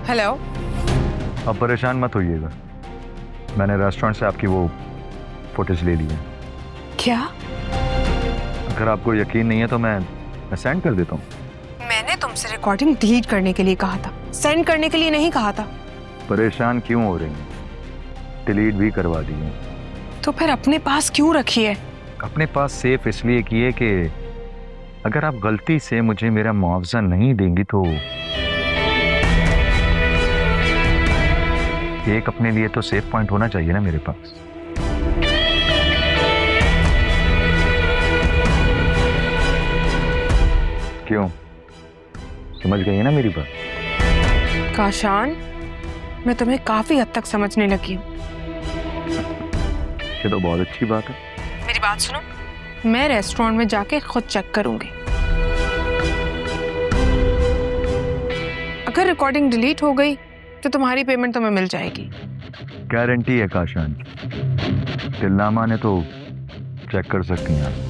Hello. अब परेशान मत होइएगा, मैंने रेस्टोरेंट से आपकी वो फुटेज ले ली है। क्या? अगर आपको यकीन नहीं है तो मैं सेंड कर देता हूँ। मैंने तुमसे रिकॉर्डिंग डिलीट करने के लिए कहा था, सेंड करने के लिए नहीं कहा था। परेशान क्यों हो रही हैं? डिलीट भी करवा दी है। तो फिर अपने पास क्यों रखी है? अपने पास सेफ इसलिए की है कि अगर आप गलती से मुझे मेरा मुआवजा नहीं देंगी तो एक अपने लिए तो सेफ पॉइंट होना चाहिए ना मेरे पास। क्यों, समझ गई है ना मेरी बात? काशान, मैं तुम्हें काफी हद तक समझने लगी हूँ। ये तो बहुत अच्छी बात है। मेरी बात सुनो, मैं रेस्टोरेंट में जाके खुद चेक करूंगी। अगर रिकॉर्डिंग डिलीट हो गई तो तुम्हारी पेमेंट तुम्हें मिल जाएगी। गारंटी है काशान की। दिलनामा ने तो चेक कर सकती हैं आप।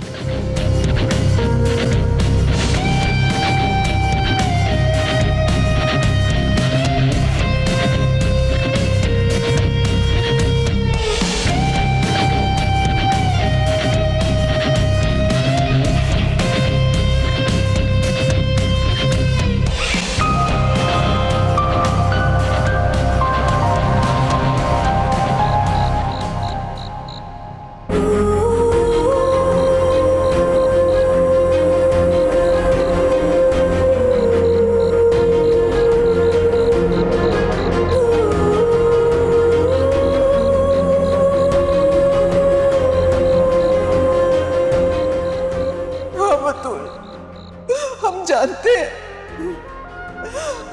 हम जानते हैं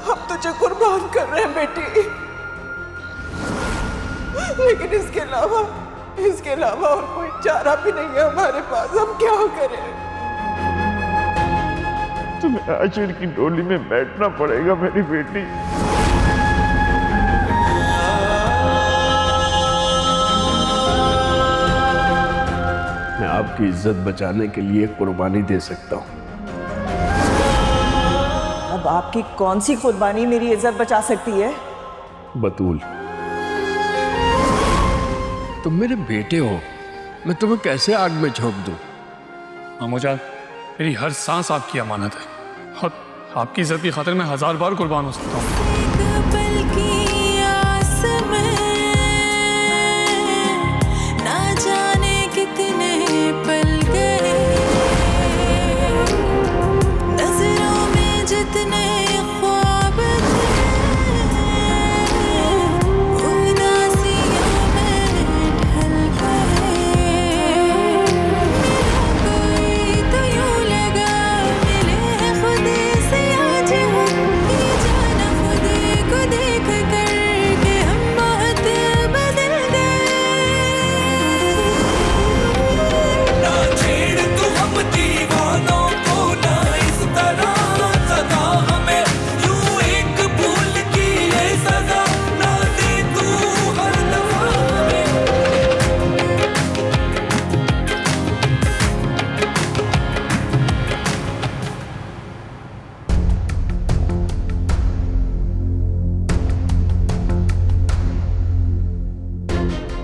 हम तुझे कुर्बान कर रहे हैं बेटी, लेकिन इसके अलावा और कोई चारा भी नहीं है हमारे पास। हम क्या करें? तुम्हें आशिर की डोली में बैठना पड़ेगा मेरी बेटी। मैं आपकी इज्जत बचाने के लिए कुर्बानी दे सकता हूँ। अब आपकी कौन सी कुर्बानी मेरी इज्जत बचा सकती है? बतूल, तुम मेरे बेटे हो, मैं तुम्हें कैसे आग में झोंक दूं? मामूजान, मेरी हर सांस आपकी अमानत है और आपकी इज्जत की खातिर मैं 1000 बार कुर्बान हो सकता हूँ।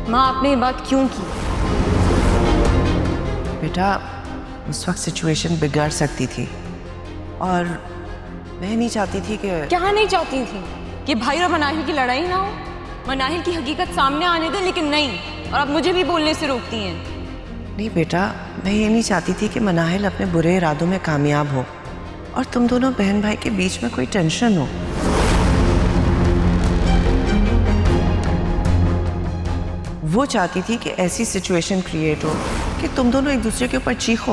माँ, आपने ये बात क्यों की? बेटा, उस वक्त सिचुएशन बिगड़ सकती थी और मैं नहीं चाहती थी कि... क्या नहीं चाहती थी? कि भाई और मनाहिल की लड़ाई ना हो? मनाहिल की हकीकत सामने आने दे, लेकिन नहीं, और अब मुझे भी बोलने से रोकती हैं। नहीं बेटा, मैं ये नहीं चाहती थी कि मनाहिल अपने बुरे इरादों में कामयाब हो और तुम दोनों बहन भाई के बीच में कोई टेंशन हो। वो चाहती थी कि ऐसी सिचुएशन क्रिएट हो कि तुम दोनों एक दूसरे के ऊपर चीखो,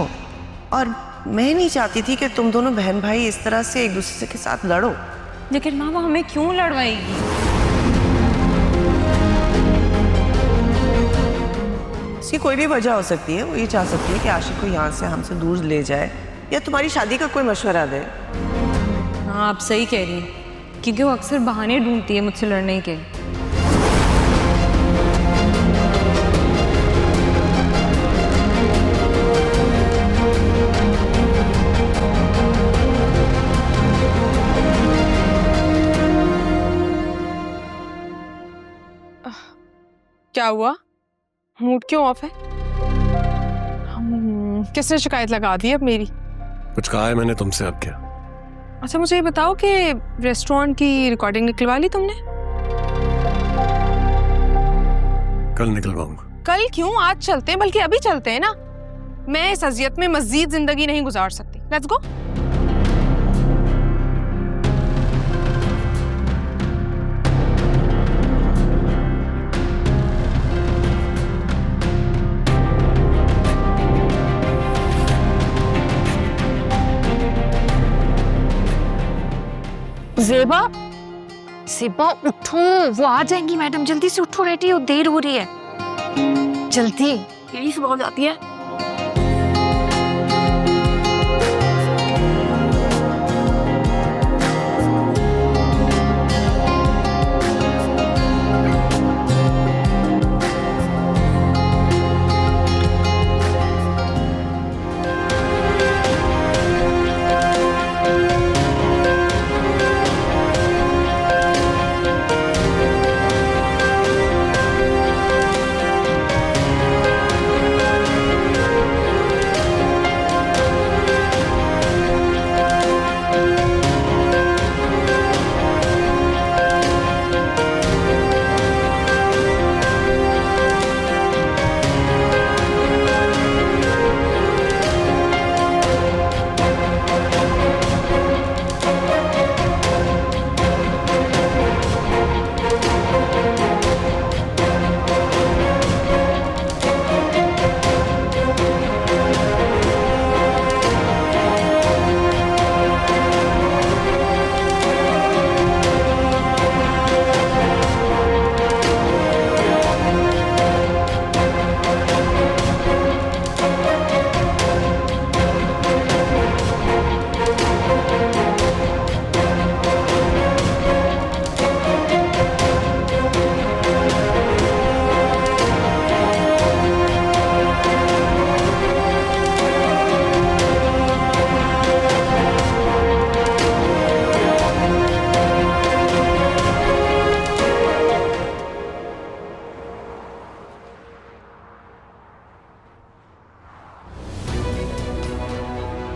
और मैं नहीं चाहती थी कि तुम दोनों बहन भाई इस तरह से एक दूसरे के साथ लड़ो। लेकिन माँ, वो हमें क्यों लड़वाएगी? इसकी कोई भी वजह हो सकती है। वो ये चाह सकती है कि आशिक को यहाँ से हमसे दूर ले जाए या तुम्हारी शादी का कोई मशवरा दे। हाँ, आप सही कह रही हैं, क्योंकि वो अक्सर बहाने ढूंढती है मुझसे लड़ने के। क्या हुआ? मूड क्यों ऑफ है? किसने शिकायत लगा दी अब मेरी? कुछ कहा है मैंने तुमसे, अब क्या? अच्छा मुझे ये बताओ कि रेस्टोरेंट की रिकॉर्डिंग निकलवा ली तुमने? कल निकलवाऊंगा। कल क्यों? आज चलते हैं, बल्कि अभी चलते हैं ना। मैं इस अजियत में मजीद जिंदगी नहीं गुजार सकती। Let's go. ज़ेबा, ज़ेबा उठो, वो आ जाएंगी मैडम, जल्दी से उठो, रेडी हो, देर हो रही है, जल्दी। प्लीज बहुत आती है।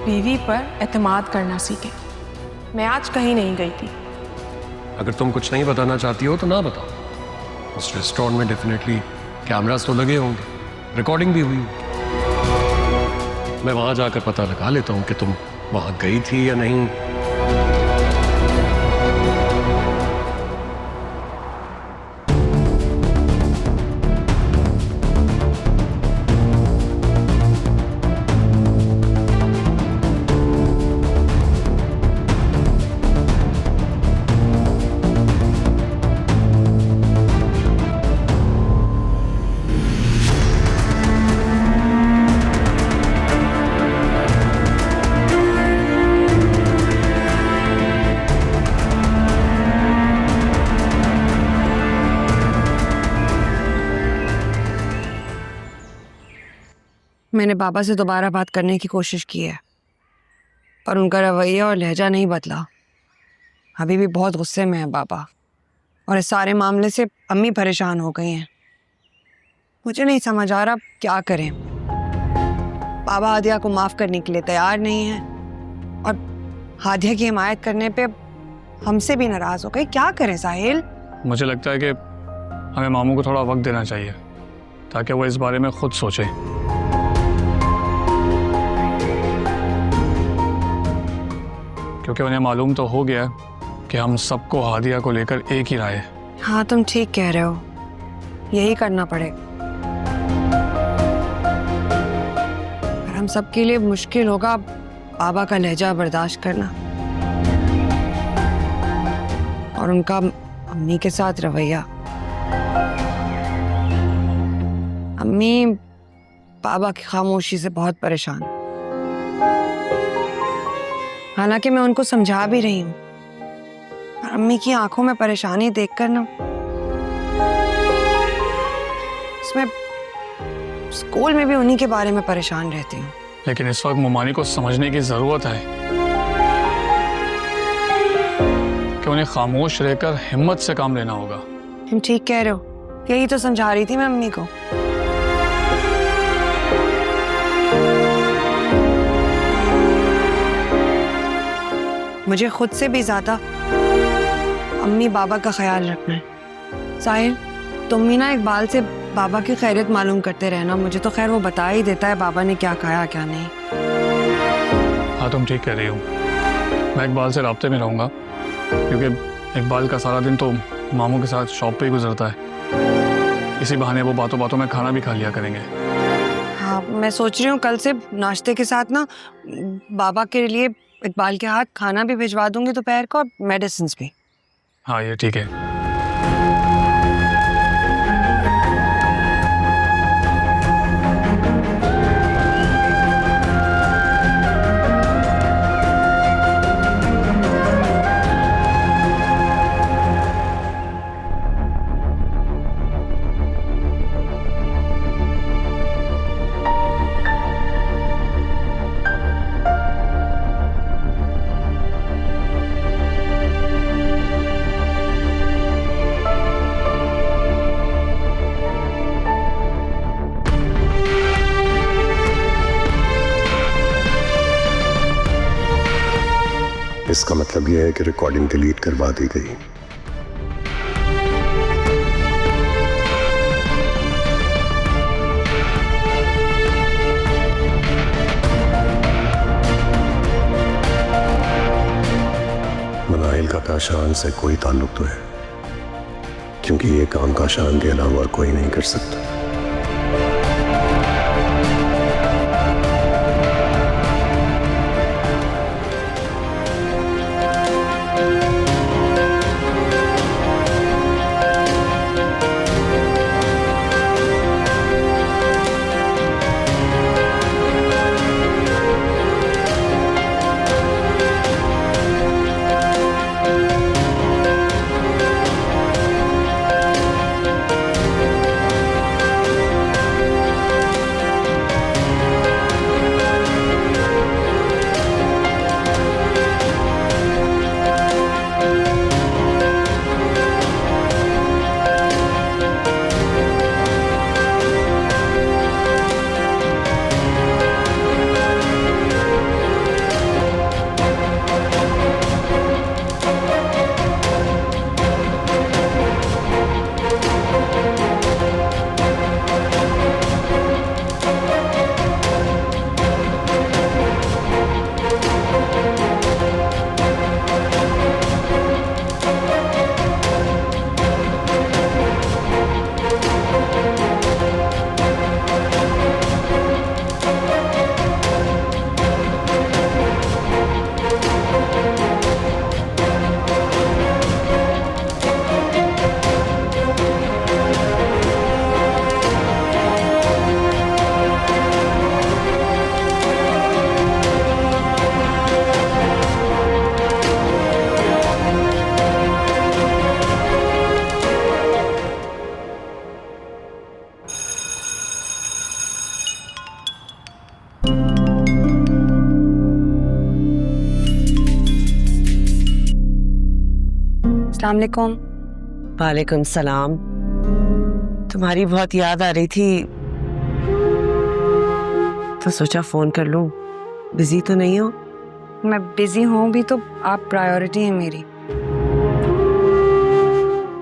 बीवी पर एतमाद करना सीखे। मैं आज कहीं नहीं गई थी। अगर तुम कुछ नहीं बताना चाहती हो तो ना बताओ। उस रेस्टोरेंट में डेफिनेटली कैमरास तो लगे होंगे, रिकॉर्डिंग भी हुई होगी। मैं वहां जाकर पता लगा लेता हूँ कि तुम वहां गई थी या नहीं। मैंने बाबा से दोबारा बात करने की कोशिश की है, पर उनका रवैया और लहजा नहीं बदला। अभी भी बहुत गुस्से में है बाबा, और इस सारे मामले से अम्मी परेशान हो गई हैं। मुझे नहीं समझ आ रहा क्या करें। बाबा हादिया को माफ़ करने के लिए तैयार नहीं है, और हादिया की हिमायत करने पे हमसे भी नाराज़ हो गई। क्या करें साहिल? मुझे लगता है कि हमें मामू को थोड़ा वक्त देना चाहिए ताकि वो इस बारे में खुद सोचे। क्योंकि उन्हें मालूम तो हो गया कि हम सबको हादिया को लेकर एक ही राय है। हाँ तुम ठीक कह रहे हो, यही करना पड़ेगा। पर हम सबके लिए मुश्किल होगा बाबा का लहजा बर्दाश्त करना और उनका अम्मी के साथ रवैया। अम्मी बाबा की खामोशी से बहुत परेशान, हालांकि मैं उनको समझा भी रही हूँ, पर अम्मी की आंखों में परेशानी देखकर ना, इसमें स्कूल में भी उन्हीं के बारे में परेशान रहती हूँ। लेकिन इस वक्त मुमानी को समझने की जरूरत है कि उन्हें खामोश रहकर हिम्मत से काम लेना होगा। तुम ठीक कह रहे हो, यही तो समझा रही थी मैं अम्मी को। मुझे खुद से भी ज्यादा अम्मी बाबा का ख्याल रखना है। साहिल, तुम भी ना इकबाल से बाबा की खैरियत मालूम करते रहना। मुझे तो खैर वो बता ही देता है बाबा ने क्या खाया क्या नहीं। हाँ तुम ठीक कह रही हो, मैं इकबाल से राब्ते में रहूँगा क्योंकि इकबाल का सारा दिन तो मामू के साथ शॉप पे ही गुजरता है। इसी बहाने वो बातों बातों में खाना भी खा लिया करेंगे। हाँ, मैं सोच रही हूँ कल से नाश्ते के साथ ना बाबा के लिए इकबाल के हाथ खाना भी भिजवा दूंगी दोपहर को और मेडिसिन भी। हाँ ये ठीक है। इसका मतलब यह है कि रिकॉर्डिंग डिलीट करवा दी गई। मनाइल का काशान से कोई ताल्लुक तो है, क्योंकि ये काम काशान के अलावा कोई नहीं कर सकता। अस्सलाम वालेकुम। वालेकुम सलाम। तुम्हारी बहुत याद आ रही थी तो सोचा फोन कर लूं। बिजी तो नहीं हो? मैं बिजी हूँ भी तो आप प्रायोरिटी है मेरी।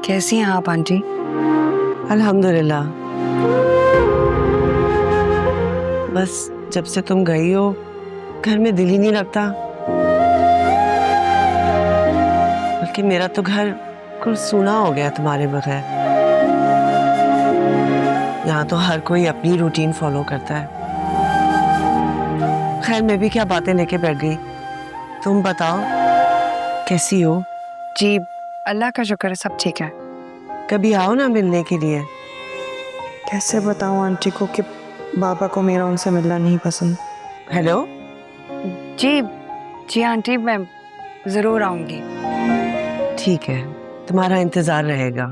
कैसी हैं आप आंटी? अल्हम्दुलिल्लाह। बस जब से तुम गई हो घर में दिल ही नहीं लगता, बल्कि मेरा तो घर कुछ सूना हो गया तुम्हारे बगैर। यहाँ तो हर कोई अपनी रूटीन फॉलो करता है। खैर मैं भी क्या बातें लेके बैठ गई। तुम बताओ कैसी हो? जी अल्लाह का शुक्र है, सब ठीक है। कभी आओ ना मिलने के लिए। कैसे बताऊं आंटी को कि बाबा को मेरा उनसे मिलना नहीं पसंद। हेलो। जी जी आंटी, मैं जरूर आऊंगी। ठीक है, तुम्हारा इंतजार रहेगा।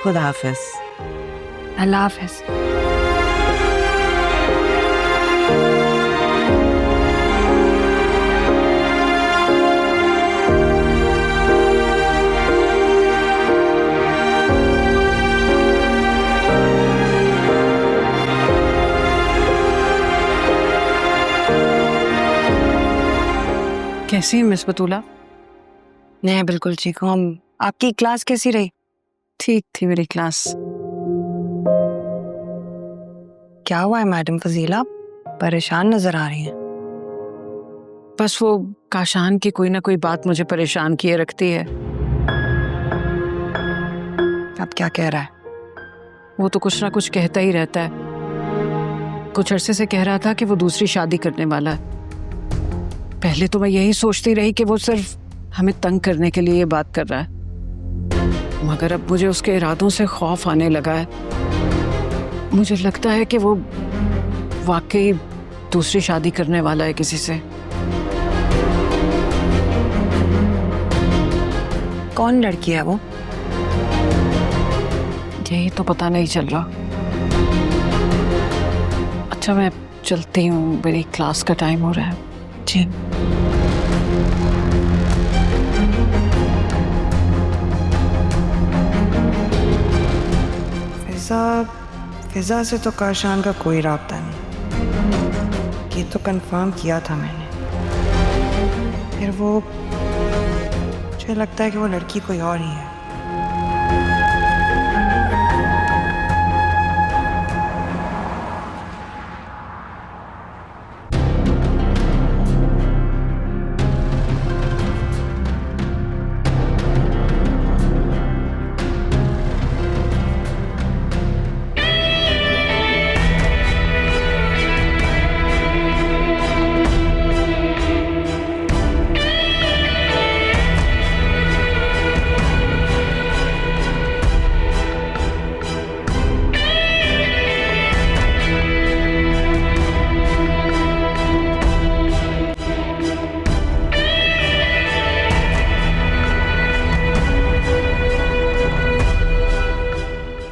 खुदा हाफिज। अल्लाह हाफिज। कैसी है मिस बतूला? मैं बिल्कुल ठीक हूँ। आपकी क्लास कैसी रही? ठीक थी मेरी क्लास। क्या हुआ है मैडम फजीला? परेशान नजर आ रही हैं। बस वो काशान की कोई ना कोई बात मुझे परेशान किए रखती है। अब क्या कह रहा है? वो तो कुछ ना कुछ कहता ही रहता है। कुछ अरसे से कह रहा था कि वो दूसरी शादी करने वाला है। पहले तो मैं यही सोचती रही कि वो सिर्फ हमें तंग करने के लिए ये बात कर रहा है, मगर अब मुझे उसके इरादों से खौफ आने लगा है। मुझे लगता है कि वो वाकई दूसरी शादी करने वाला है किसी से। कौन लड़की है वो? यही तो पता नहीं चल रहा। अच्छा मैं चलती हूँ, मेरी क्लास का टाइम हो रहा है। जी फिजा से तो काशान का कोई राब्ता नहीं, ये तो कंफर्म किया था मैंने। फिर वो मुझे लगता है कि वो लड़की कोई और ही है।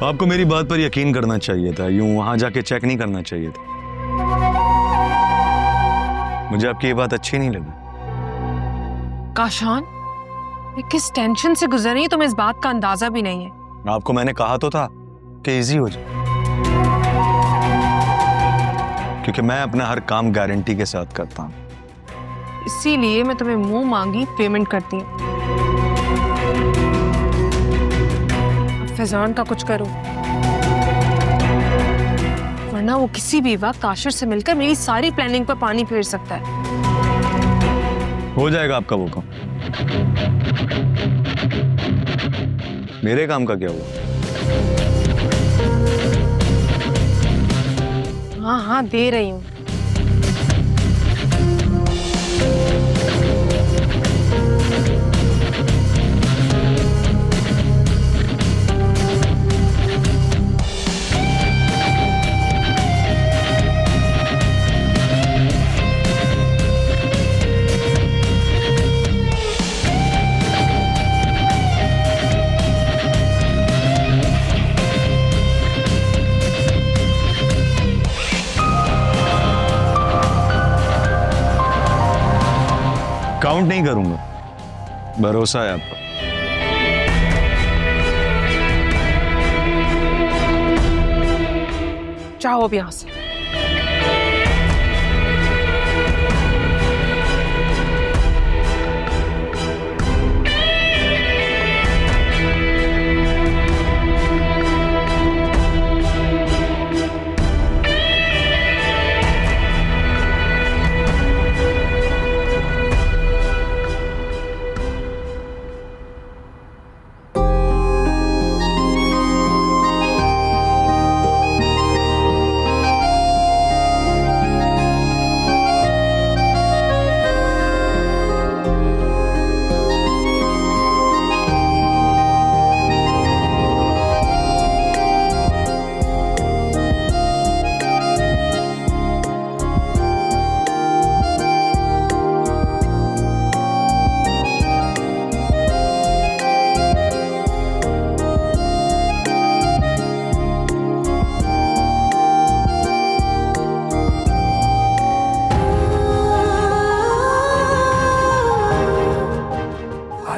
आपको मेरी बात पर यकीन करना चाहिए था, यूं वहां जाके चेक नहीं करना चाहिए था। मुझे आपकी ये बात अच्छी नहीं लगी। काशान, मैं किस टेंशन से गुजर रही हूँ तुम्हें इस बात का अंदाजा भी नहीं है। आपको मैंने कहा तो था कि इजी हो जाए, क्योंकि मैं अपना हर काम गारंटी के साथ करता हूँ। इसीलिए मैं तुम्हें मुंह मांगी पेमेंट करती हूँ। फैजान का कुछ करो, वरना वो किसी भी वक्त काशिर से मिलकर मेरी सारी प्लानिंग पर पानी फेर सकता है। हो जाएगा आपका वो काम। मेरे काम का क्या हुआ? हाँ हाँ दे रही हूँ। काउंट नहीं करूंगा, भरोसा है आपका। जाओ अब यहां से।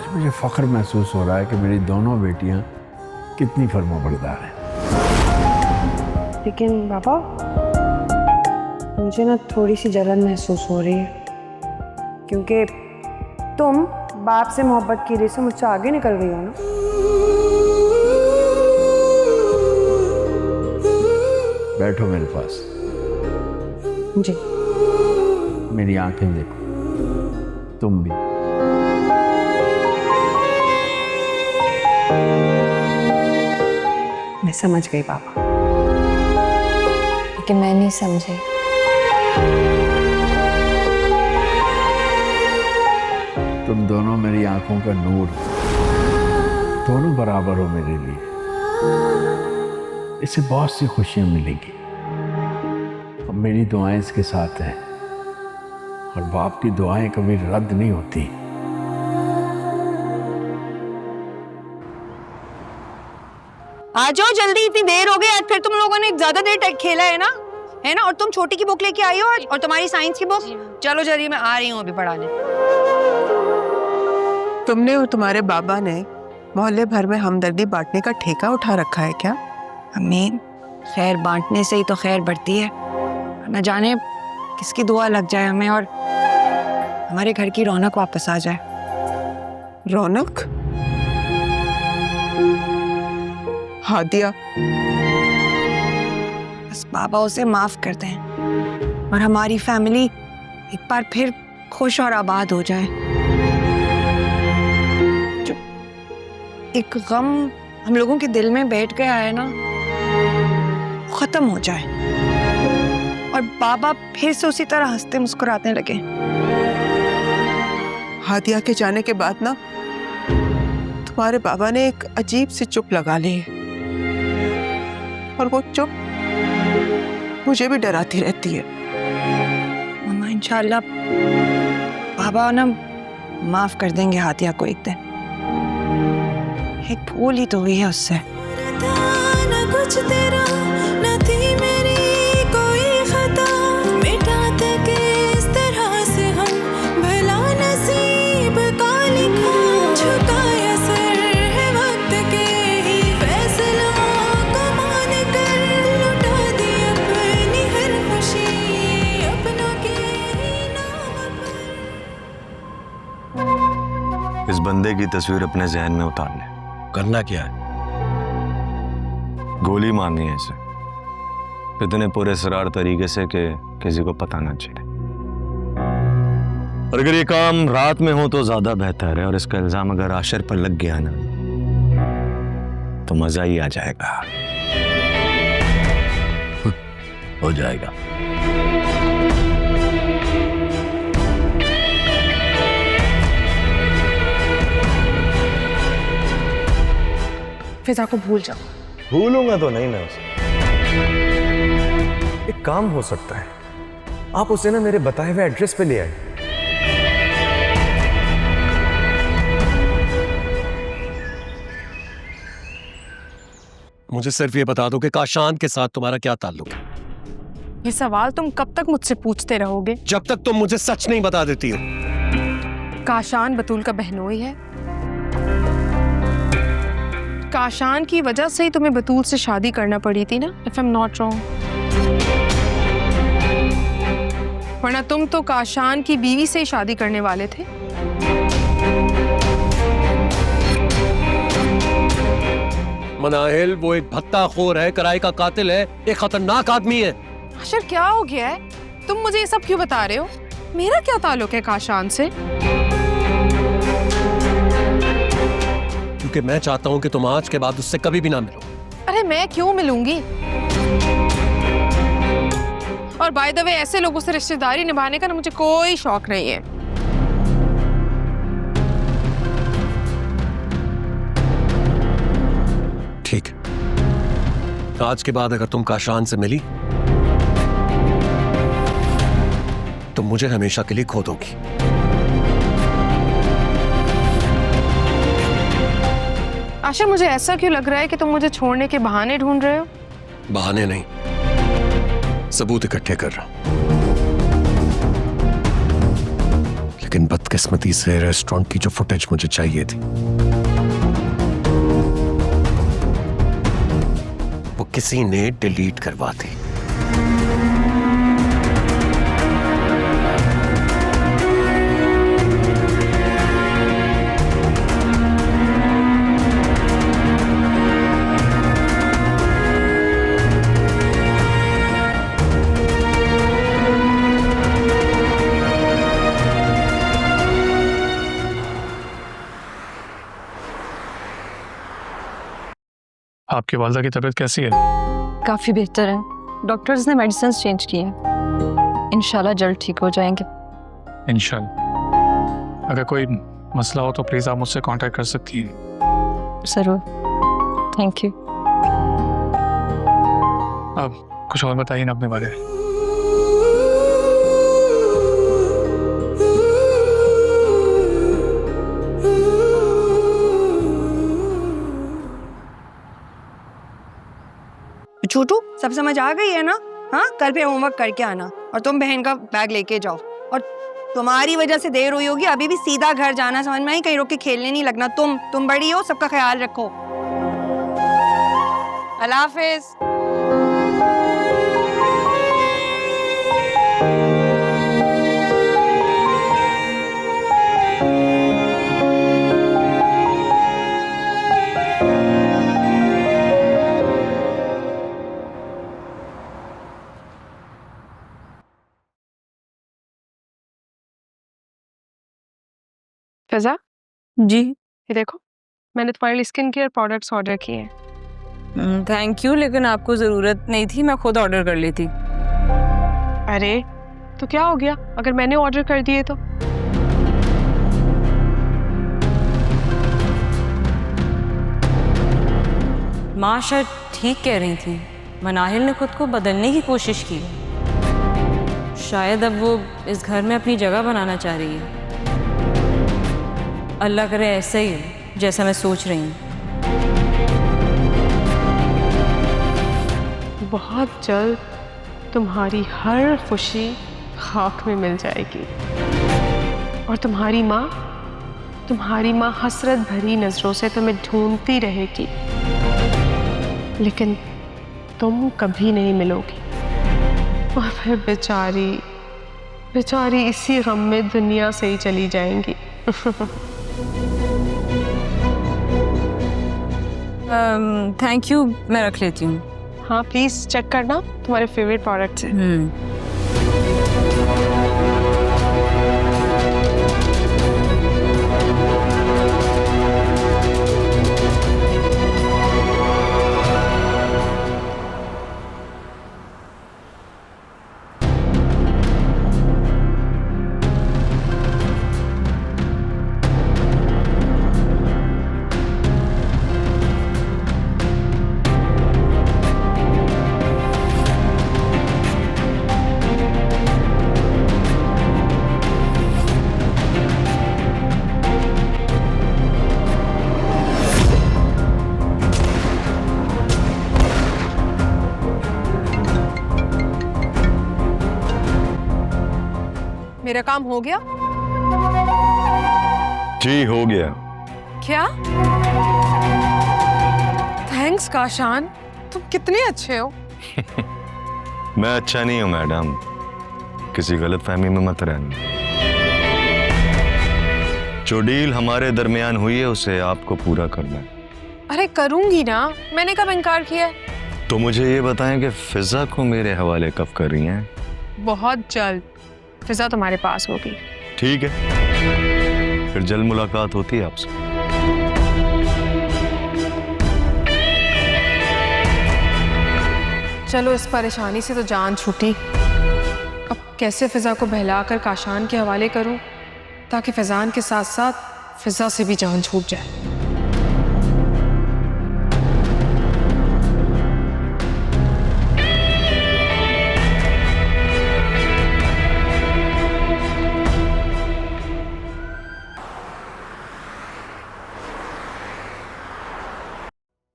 मुझे फ़ख्र महसूस हो रहा है कि मेरी दोनों बेटियां कितनी फर्माबरदार हैं। लेकिन पापा, मुझे ना थोड़ी सी जलन महसूस हो रही है, क्योंकि तुम बाप से मोहब्बत की वजह से मुझसे आगे निकल गई हो ना। बैठो मेरे पास। जी। मेरी आंखें देखो, तुम भी। मैं समझ गई पापा, लेकिन मैं नहीं समझी। तुम दोनों मेरी आंखों का नूर हो, दोनों बराबर हो मेरे लिए। इससे बहुत सी खुशियां मिलेंगी और मेरी दुआएं इसके साथ हैं, और बाप की दुआएं कभी रद्द नहीं होती। आ जाओ जल्दी, इतनी देर हो गई। आज फिर तुम लोगों ने ज्यादा देर खेला है ना, और तुम छोटी की बुक लेके आई हो आज, और तुम्हारी साइंस की बुक। चलो जल्दी, मैं आ रही हूँ अभी पढ़ाने। तुमने और तुम्हारे बाबा ने मोहल्ले भर में हमदर्दी बांटने का ठेका उठा रखा है क्या? अम्मी, खैर बांटने से ही तो खैर बढ़ती है। न जाने किसकी दुआ लग जाए हमें और हमारे घर की रौनक वापस आ जाए। रौनक? हादिया? बस बाबा उसे माफ कर दें और हमारी फैमिली एक बार फिर खुश और आबाद हो जाए। जो एक गम हम लोगों के दिल में बैठ गया है ना, खत्म हो जाए और बाबा फिर से उसी तरह हंसते मुस्कुराते लगे। हादिया के जाने के बाद ना तुम्हारे बाबा ने एक अजीब सी चुप लगा ली है, और वो चुप मुझे भी डराती रहती है। मम्मा, इंशाल्लाह बाबा ना माफ कर देंगे हादिया को एक दिन। एक भूल ही तो हुई है उससे। कुछ तेरा न थी मेरी कोई खता, मिटाते किस तरह से हम भला नसीब का लिखा। झुकाया सर है वक्त के ही फैसला को मान कर, लुटा दी अपनी हर खुशी अपनों के ही नाम पर। इस बंदे की तस्वीर अपने जहन में उतार ले। करना क्या है? गोली मारनी है इसे, इतने पूरे सरार तरीके से कि किसी को पता ना चले। और अगर ये काम रात में हो तो ज्यादा बेहतर है, और इसका इल्जाम अगर आशिर पर लग गया ना तो मजा ही आ जाएगा। हो जाएगा। फिजा को भूल जाओ। भूलूंगा तो नहीं मैं उसे। एक काम हो सकता है, आप उसे ना मेरे बताए हुए एड्रेस पे ले आए। मुझे सिर्फ ये बता दो कि काशान के साथ तुम्हारा क्या ताल्लुक है? ये सवाल तुम कब तक मुझसे पूछते रहोगे? जब तक तुम मुझे सच नहीं बता देती हो। काशान बतूल का बहनोई है। काशान की वजह से ही तुम्हें बतूल से शादी करना पड़ी थी ना, if I am not wrong. वरना तुम तो काशान की बीवी से ही शादी करने वाले थे। मनाहिल वो एक भत्ताखोर है, कराई का कातिल है, एक खतरनाक आदमी है। आशिर क्या हो गया है? तुम मुझे ये सब क्यों बता रहे हो? मेरा क्या ताल्लुक है काशान से? क्योंकि मैं चाहता हूं कि तुम आज के बाद उससे कभी भी ना मिलो। अरे मैं क्यों मिलूंगी? और बाय द वे ऐसे लोगों से रिश्तेदारी निभाने का ना मुझे कोई शौक नहीं है। ठीक, आज के बाद अगर तुम काशान से मिली तो मुझे हमेशा के लिए खो दोगी। आशिर, मुझे ऐसा क्यों लग रहा है कि तुम मुझे छोड़ने के बहाने ढूंढ रहे हो? बहाने नहीं, सबूत इकट्ठे कर रहा हूं। लेकिन बदकिस्मती से रेस्टोरेंट की जो फुटेज मुझे चाहिए थी वो किसी ने डिलीट करवा दी। आपकी वालदा की तबीयत कैसी है? काफ़ी बेहतर है। डॉक्टर्स ने मेडिसिन चेंज की हैं। इंशाल्लाह जल्द ठीक हो जाएंगे। इंशाल्लाह। अगर कोई मसला हो तो प्लीज़ आप मुझसे कांटेक्ट कर सकती हैं। ज़रूर। Thank you. अब कुछ और बताइए ना अपने बारे में। छोटू, सब समझ आ गई है ना? हाँ, कल फिर होमवर्क करके आना और तुम बहन का बैग लेके जाओ। और तुम्हारी वजह से देर हुई होगी, अभी भी सीधा घर जाना, समझ में आई? कहीं रुक के खेलने नहीं लगना। तुम बड़ी हो, सबका ख्याल रखो। अल्लाह हाफिज। फिजा, जी ये देखो, मैंने तुम्हारे लिए स्किन केयर प्रोडक्ट्स ऑर्डर किए हैं। थैंक यू, लेकिन आपको ज़रूरत नहीं थी, मैं खुद ऑर्डर कर लेती। अरे तो क्या हो गया अगर मैंने ऑर्डर कर दिए तो? माँ शायद ठीक कह रही थी, मनाहिल ने खुद को बदलने की कोशिश की। शायद अब वो इस घर में अपनी जगह बनाना चाह रही है। अल्लाह करे ऐसा ही हो जैसा मैं सोच रही हूँ। बहुत जल्द तुम्हारी हर खुशी खाक में मिल जाएगी और तुम्हारी माँ हसरत भरी नजरों से तुम्हें ढूंढती रहेगी, लेकिन तुम कभी नहीं मिलोगी। और फिर बेचारी इसी गम में दुनिया से ही चली जाएंगी। थैंक यू, मैं रख लेती हूँ। हाँ प्लीज चेक करना, तुम्हारे फेवरेट प्रोडक्ट्स हैं। मेरा काम हो गया? जी हो गया। क्या? थैंक्स काशान, तुम कितने अच्छे हो। मैं अच्छा नहीं हूं मैडम, किसी गलत फहमी में मत रहना। जो डील हमारे दरमियान हुई है उसे आपको पूरा करना है। अरे करूंगी ना, मैंने कब इनकार किया? तो मुझे ये बताएं कि फिजा को मेरे हवाले कब कर रही हैं? बहुत जल्द फिजा तुम्हारे पास होगी। ठीक है, फिर जल्द मुलाकात होती है आपसे। चलो, इस परेशानी से तो जान छूटी। अब कैसे फिजा को बहलाकर काशान के हवाले करूं ताकि फैजान के साथ साथ फिजा से भी जान छूट जाए।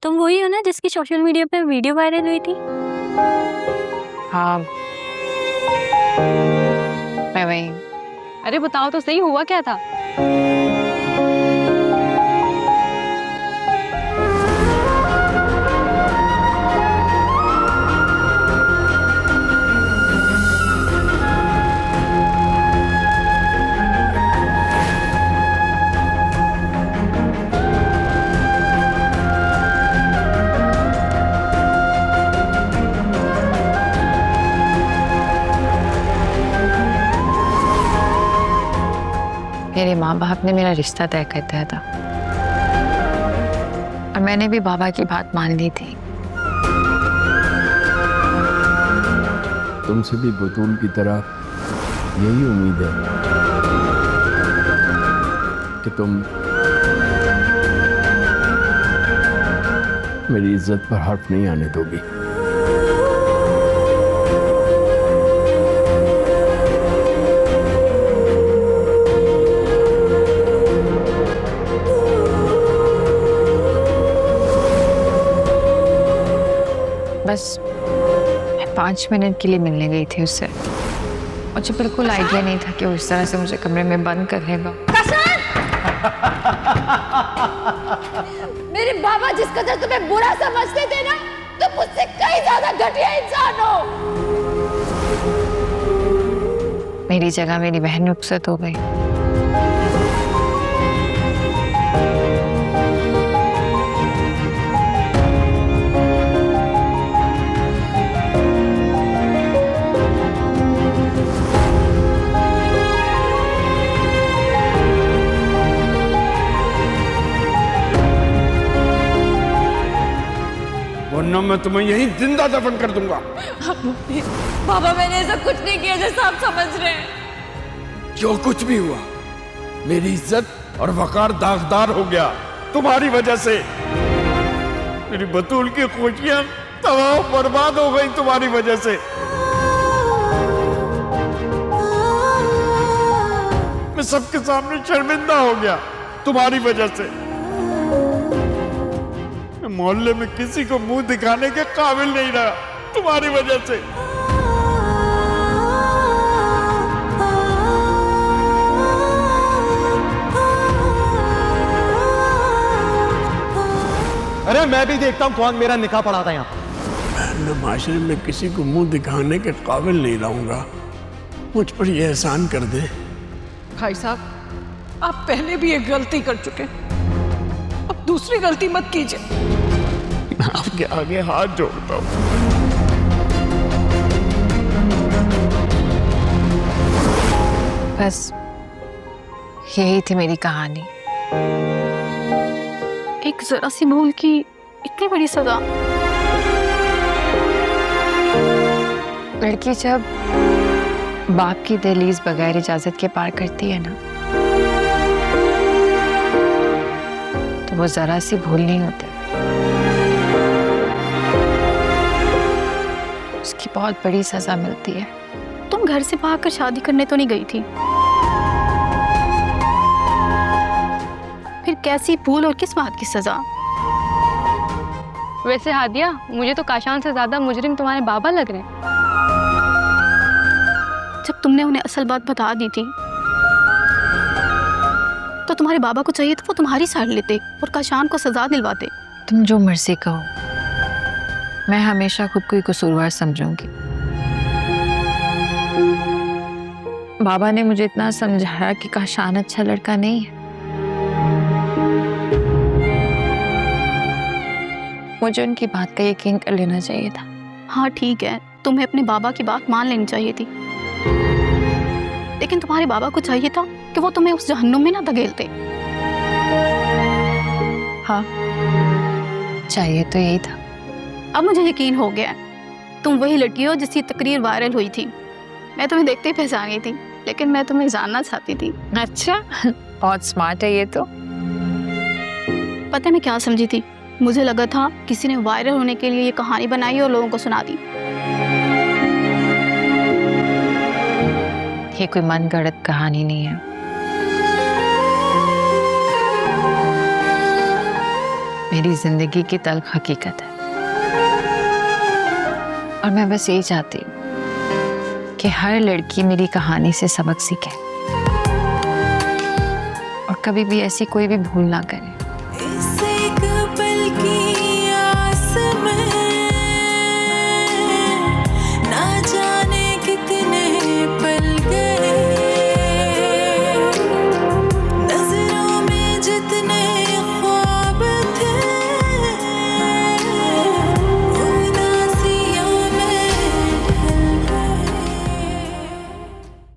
तुम वही हो ना जिसकी सोशल मीडिया पे वीडियो वायरल हुई थी? हाँ, मैं वही। अरे बताओ तो सही, हुआ क्या था? मेरे माँ बाप ने मेरा रिश्ता तय कर दिया था और मैंने भी बाबा की बात मान ली थी। तुमसे भी बतूल की तरह यही उम्मीद है कि तुम मेरी इज्जत पर हर्फ नहीं आने दोगी। बस मैं 5 मिनट के लिए मिलने गई थी उससे। मुझे बिल्कुल आइडिया नहीं था कि वो इस तरह से मुझे कमरे में बंद कर लेगा। मेरे बाबा जिस कदर तुम्हें बुरा समझते थे ना, तुम मुझसे कहीं ज्यादा घटिया इंसान हो। मेरी जगह मेरी बहन रुखसत हो गई। वरना मैं तुम्हें यही जिंदा दफन कर दूंगा। बाबा मैंने ऐसा कुछ नहीं किया जैसा आप समझ रहे हैं। जो कुछ भी हुआ, मेरी इज्जत और वकार दागदार हो गया तुम्हारी वजह से। मेरी बतूल की खुशियां तबाह बर्बाद हो गई तुम्हारी वजह से। मैं सबके सामने शर्मिंदा हो गया तुम्हारी वजह से। मोहल्ले में किसी को मुंह दिखाने के काबिल नहीं रहा तुम्हारी वजह से। अरे मैं भी देखता हूँ कौन मेरा निकाह पढ़ाता है यहाँ। मैं माशरे में किसी को मुंह दिखाने के काबिल नहीं रहूंगा। मुझ पर यह एहसान कर दे। भाई साहब, आप पहले भी एक गलती कर चुके, अब दूसरी गलती मत कीजिए। मैं आपके आगे हाथ जोड़ता हूं। बस यही थी मेरी कहानी। एक जरा सी भूल की इतनी बड़ी सजा। लड़की जब बाप की दहलीज बगैर इजाजत के पार करती है ना, तो वो जरा सी भूल नहीं होती, उसकी बहुत बड़ी सजा मिलती है। तुम घर से भागकर शादी करने तो नहीं गई थी? फिर कैसी भूल और किस बात की सजा? वैसे हादिया, मुझे तो काशान से ज्यादा मुजरिम तुम्हारे बाबा लग रहे हैं। जब तुमने उन्हें असल बात बता दी थी तो तुम्हारे बाबा को चाहिए था वो तुम्हारी साइड लेते और काशान को सजा दिलवाते। तुम जो मर्जी कहो, मैं हमेशा खुद को ही कसूरवार समझूंगी। बाबा ने मुझे इतना समझाया कि काशान अच्छा लड़का नहीं है। मुझे उनकी बात का यकीन कर लेना चाहिए था। हाँ ठीक है, तुम्हें अपने बाबा की बात मान लेनी चाहिए थी, लेकिन तुम्हारे बाबा को चाहिए था कि वो तुम्हें उस जहन्नुम में ना धकेलते। हाँ, चाहिए तो यही था। अब मुझे यकीन हो गया, तुम वही लड़की हो जिसकी तकरीर वायरल हुई थी। मैं तुम्हें देखते ही पहचान गई थी, लेकिन मैं तुम्हें जानना चाहती थी। अच्छा, बहुत स्मार्ट है ये तो। पता है मैं क्या समझी थी? मुझे लगा था किसी ने वायरल होने के लिए ये कहानी बनाई और लोगों को सुना दी। ये कोई मनगढ़ंत कहानी नहीं है। मेरी जिंदगी की तल्ख हकीकत है, और मैं बस यही चाहती हूँ कि हर लड़की मेरी कहानी से सबक सीखे और कभी भी ऐसी कोई भी भूल ना करे।